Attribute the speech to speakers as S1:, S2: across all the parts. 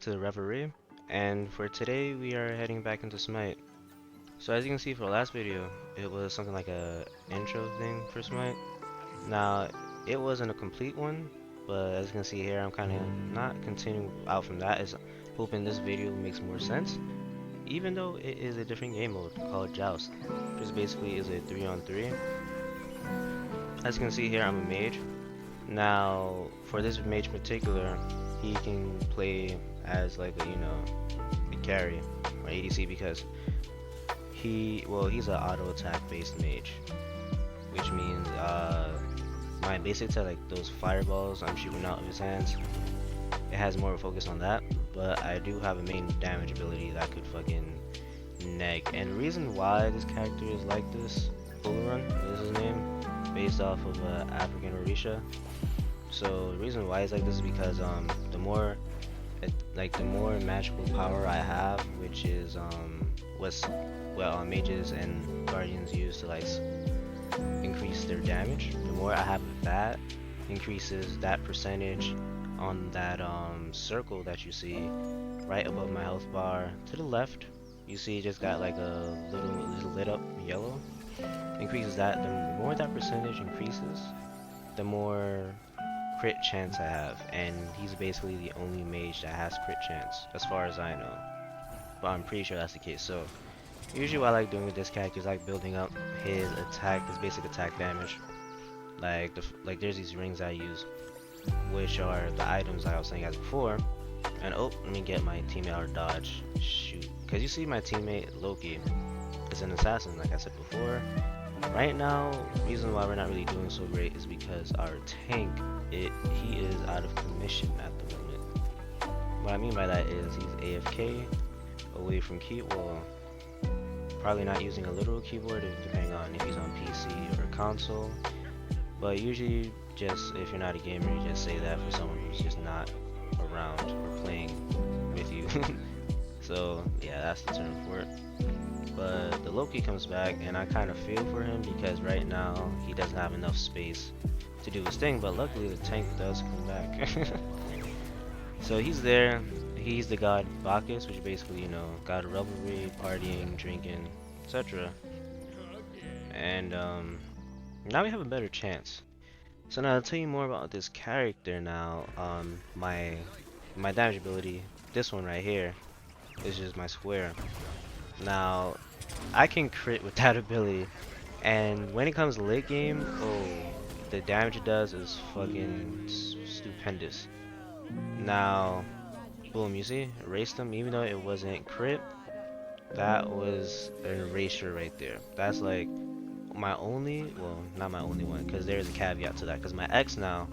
S1: to Reverie, and for today we are heading back into Smite. So as you can see for the last video, it was something like a intro thing for Smite. Now, it wasn't a complete one, but as you can see here, I'm kind of not continuing out from that, as hoping this video makes more sense. Even though it is a different game mode called Joust, which basically is a 3-on-3. As you can see here, I'm a mage. Now, for this mage in particular, he can play as like a, a carry or ADC because he's an auto attack based mage, which means my basic attack, like those fireballs I'm shooting out of his hands, it has more of a focus on that, but I do have a main damage ability that could fucking neg. And the reason why this character is like this, Ulurun is his name, based off of African Orisha. So the reason why it's like this is because the more magical power I have, which is mages and guardians use to like increase their damage, the more I have of that increases that percentage on that circle that you see right above my health bar to the left. You see it just got like a little lit up yellow. Increases that. The more that percentage increases, the more crit chance I have, and he's basically the only mage that has crit chance as far as I know, but I'm pretty sure that's the case. So usually what I like doing with this character is like building up his basic attack damage. Like there's these rings I use, which are the items like I was saying as before. And oh, let me get my teammate out of dodge. Shoot, because you see my teammate Loki is an assassin, like I said before. Right now, reason why we're not really doing so great is because our tank, he is out of commission at the moment. What I mean by that is he's AFK, away from probably not using a literal keyboard, depending on if he's on PC or console. But usually, just if you're not a gamer, you just say that for someone who's just not around or playing with you. So yeah, that's the term for it. But the Loki comes back, and I kind of feel for him because right now he doesn't have enough space to do his thing, but luckily the tank does come back. So he's there. He's the god Bacchus, which basically, god of revelry, partying, drinking, etc. And now we have a better chance. So now I'll tell you more about this character now. My damage ability, this one right here, is just my square. Now, I can crit with that ability, and when it comes to late game, oh, the damage it does is fucking stupendous. Now, boom, you see, erased them, even though it wasn't crit, that was an erasure right there. That's like my only, well, not my only one, because there's a caveat to that, because my X now,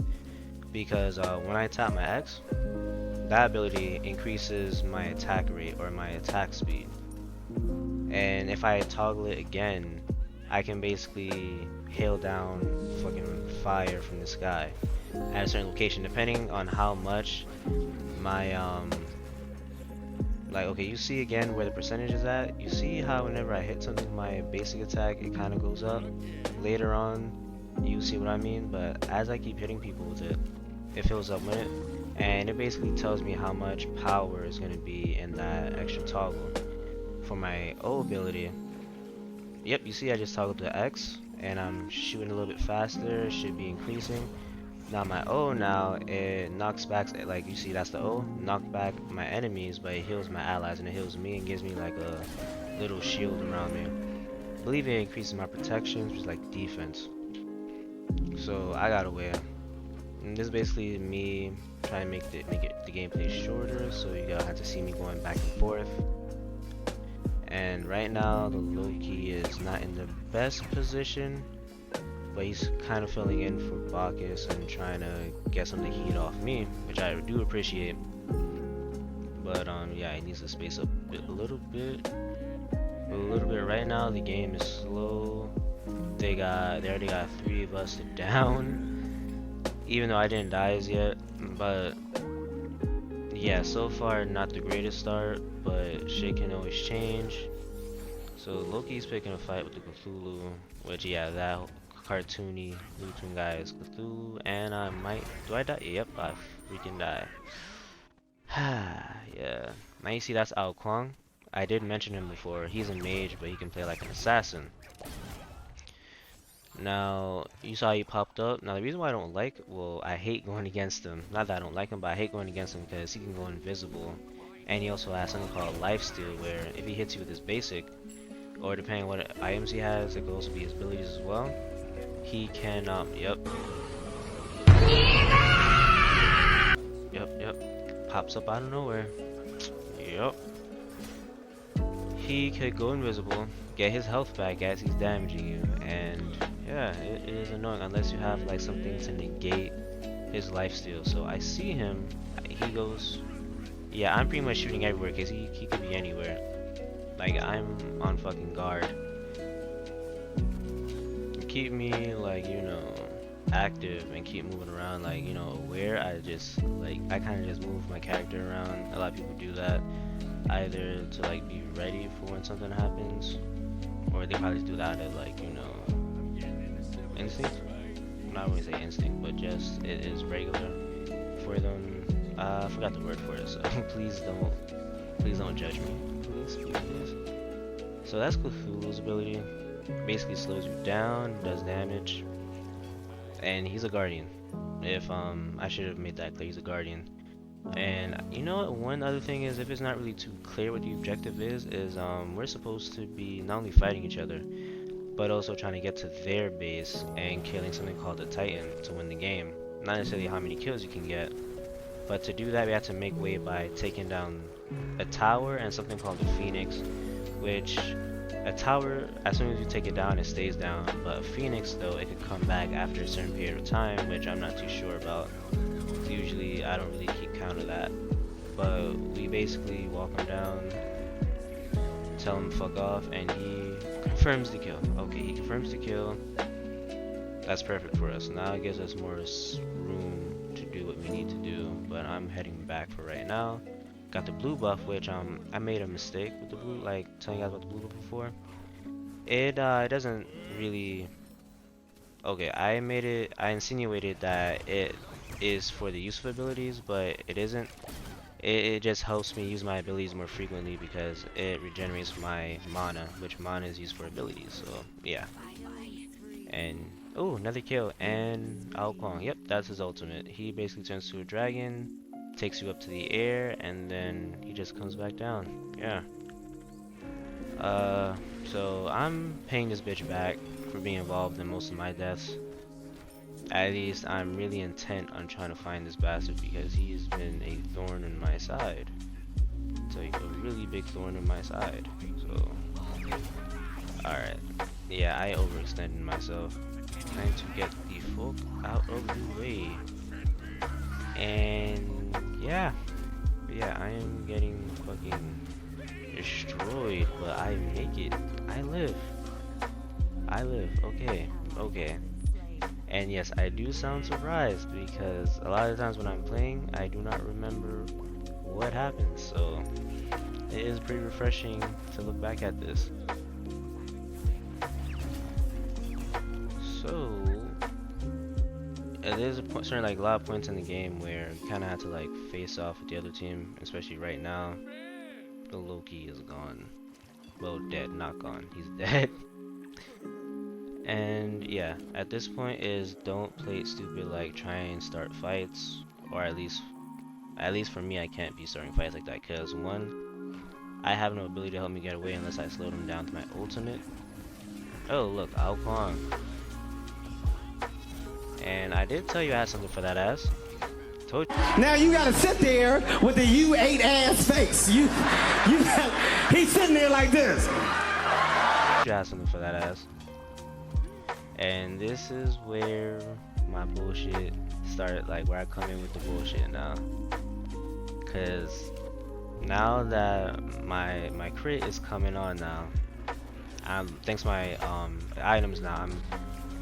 S1: because when I tap my X, that ability increases my attack rate or my attack speed. And if I toggle it again, I can basically hail down fucking fire from the sky at a certain location, depending on how much my okay, you see again where the percentage is at. You see how whenever I hit something with my basic attack, it kind of goes up. Later on, you see what I mean. But as I keep hitting people with it, it fills up with it, and it basically tells me how much power is going to be in that extra toggle. For my O ability, yep, you see I just toggled the X and I'm shooting a little bit faster, should be increasing. Now my O now, it knocks back, like you see that's the O, knocked back my enemies, but it heals my allies and it heals me and gives me like a little shield around me. I believe it increases my protection, which is like defense. So I got away. And this is basically me trying to make the gameplay shorter, so you gotta have to see me going back and forth. And right now the Loki is not in the best position, but he's kind of filling in for Bacchus and trying to get some of the heat off me, which I do appreciate. But yeah, he needs to space up a little bit. Right now the game is slow. They already got 3 of us down, even though I didn't die as yet. But yeah, so far not the greatest start, but shit can always change. So Loki's picking a fight with the Cthulhu, which yeah, that cartoony looting guy is Cthulhu, and I might, do I die? Yep, I freaking die. Yeah. Now you see that's Ao Kwang. I did mention him before. He's a mage, but he can play like an assassin. Now, you saw he popped up. Now, the reason why I don't like, well, I hate going against him. Not that I don't like him, but I hate going against him because he can go invisible. And he also has something called lifesteal, where if he hits you with his basic, or depending on what items he has, it could also be his abilities as well. He can, yep. Yep. Pops up out of nowhere. Yep. He could go invisible, get his health back as he's damaging you, and yeah, it is annoying unless you have like something to negate his lifesteal. So I see him, he goes, yeah, I'm pretty much shooting everywhere because he could be anywhere. Like, I'm on fucking guard. Keep me, like, you know, active and keep moving around, like, you know, aware. I kind of just move my character around. A lot of people do that, either to like be ready for when something happens, or they probably do that at like, you know, instinct. I'm not really say instinct, but just it is regular for them. I forgot the word for it, so please don't judge me, please. So that's Cthulhu's ability. Basically slows you down, does damage, and he's a guardian. If I should have made that clear, he's a guardian. And you know what, one other thing is, if it's not really too clear what the objective is we're supposed to be not only fighting each other, but also trying to get to their base and killing something called a Titan to win the game. Not necessarily how many kills you can get, but to do that we have to make way by taking down a tower and something called a Phoenix, which a tower, as soon as you take it down, it stays down, but a Phoenix, though, it could come back after a certain period of time, which I'm not too sure about. Usually I don't really keep count of that, but we basically walk him down, tell him fuck off, and he confirms the kill. Okay, he confirms the kill. That's perfect for us. Now it gives us more room to do what we need to do, but I'm heading back for right now. Got the blue buff, which I made a mistake with the blue, like telling you guys about the blue buff before. It doesn't really. Okay, I insinuated that it is for the use of abilities, but it isn't. It just helps me use my abilities more frequently because it regenerates my mana, which mana is used for abilities. So yeah. And oh, another kill, and Ao Kwang. Yep, that's his ultimate. He basically turns to a dragon, takes you up to the air, and then he just comes back down. Yeah. So I'm paying this bitch back for being involved in most of my deaths. At least I'm really intent on trying to find this bastard because he's been a thorn in my side. It's like a really big thorn in my side. So, alright. Yeah, I overextended myself. Trying to get the folk out of the way. And yeah, I am getting fucking destroyed, but I make it. I live. Okay. And yes, I do sound surprised because a lot of times when I'm playing, I do not remember what happened. So it is pretty refreshing to look back at this. So there's certain like a lot of points in the game where you kind of have to like face off with the other team, especially right now. The Loki is gone. Well, dead, not gone. He's dead. And yeah, at this point is don't play it stupid, like try and start fights, or at least for me, I can't be starting fights like that because one, I have no ability to help me get away unless I slow them down to my ultimate. Oh look, Ao Kwang. And I did tell you I had something for that ass. Told you.
S2: Now you gotta sit there with the U8 ass face. He's sitting there like this.
S1: You had something for that ass. And this is where my bullshit started, like where I come in with the bullshit now. Cause now that my crit is coming on now, thanks to my items now, I'm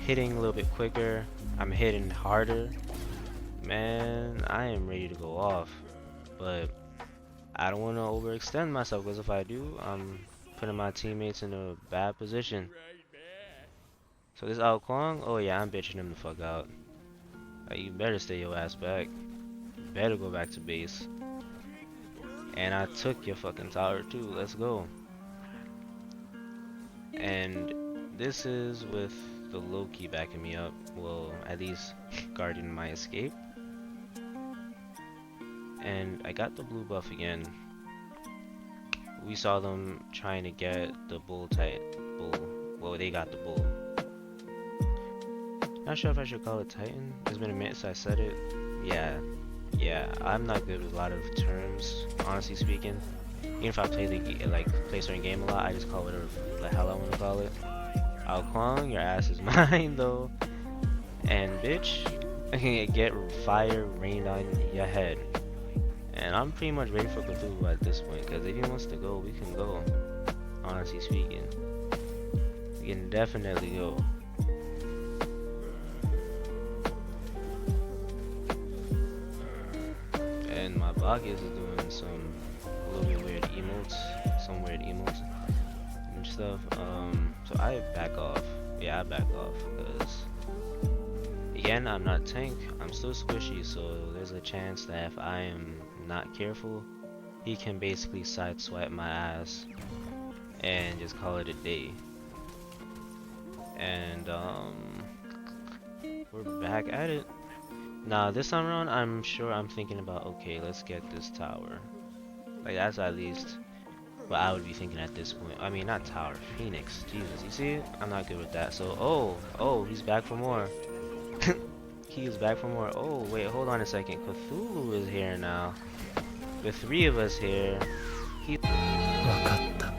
S1: hitting a little bit quicker, I'm hitting harder. Man, I am ready to go off. But I don't want to overextend myself because if I do, I'm putting my teammates in a bad position. So this Ao Kwang, oh yeah, I'm bitching him the fuck out. Like, you better stay your ass back. You better go back to base. And I took your fucking tower too. Let's go. And this is with the Loki backing me up. Well, at least guarding my escape. And I got the blue buff again. We saw them trying to get the bull bull. Well, they got the bull. Not sure if I should call it Titan. It's been a minute since I said it. Yeah. I'm not good with a lot of terms, honestly speaking. Even if I play play a certain game a lot, I just call it whatever the hell I want to call it. Ao Kwang, your ass is mine though. And bitch, get fire rained on your head. And I'm pretty much ready for Cthulhu at this point, because if he wants to go, we can go. Honestly speaking, we can definitely go. And my Bacchus is doing some a little bit weird emotes, some weird emotes and stuff. So I back off. Yeah, I back off because again, I'm not tank. I'm still squishy, so there's a chance that if I am not careful, he can basically sideswipe my ass and just call it a day. And we're back at it. Now this time around, I'm sure I'm thinking about, okay, let's get this tower. Like that's at least what I would be thinking at this point. I mean, not tower, Phoenix. Jesus, you see it? I'm not good with that. So, oh, he's back for more. He's back for more. Oh, wait, hold on a second. Cthulhu is here now. The three of us here. He.
S2: わかった。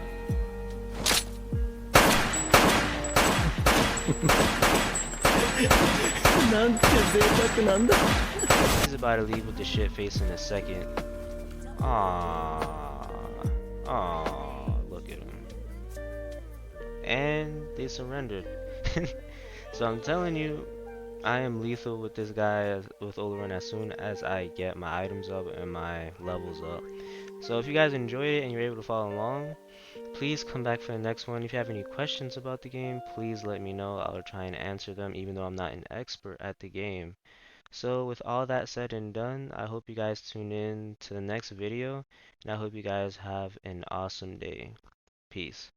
S2: なんて贅沢なんだ。
S1: He's about to leave with the shit face in a second. Look at him. And they surrendered. So I'm telling you, I am lethal with this guy, with Oleron, as soon as I get my items up and my levels up. So if you guys enjoyed it and you're able to follow along, please come back for the next one. If you have any questions about the game, please let me know. I'll try and answer them, even though I'm not an expert at the game. So with all that said and done, I hope you guys tune in to the next video, and I hope you guys have an awesome day. Peace.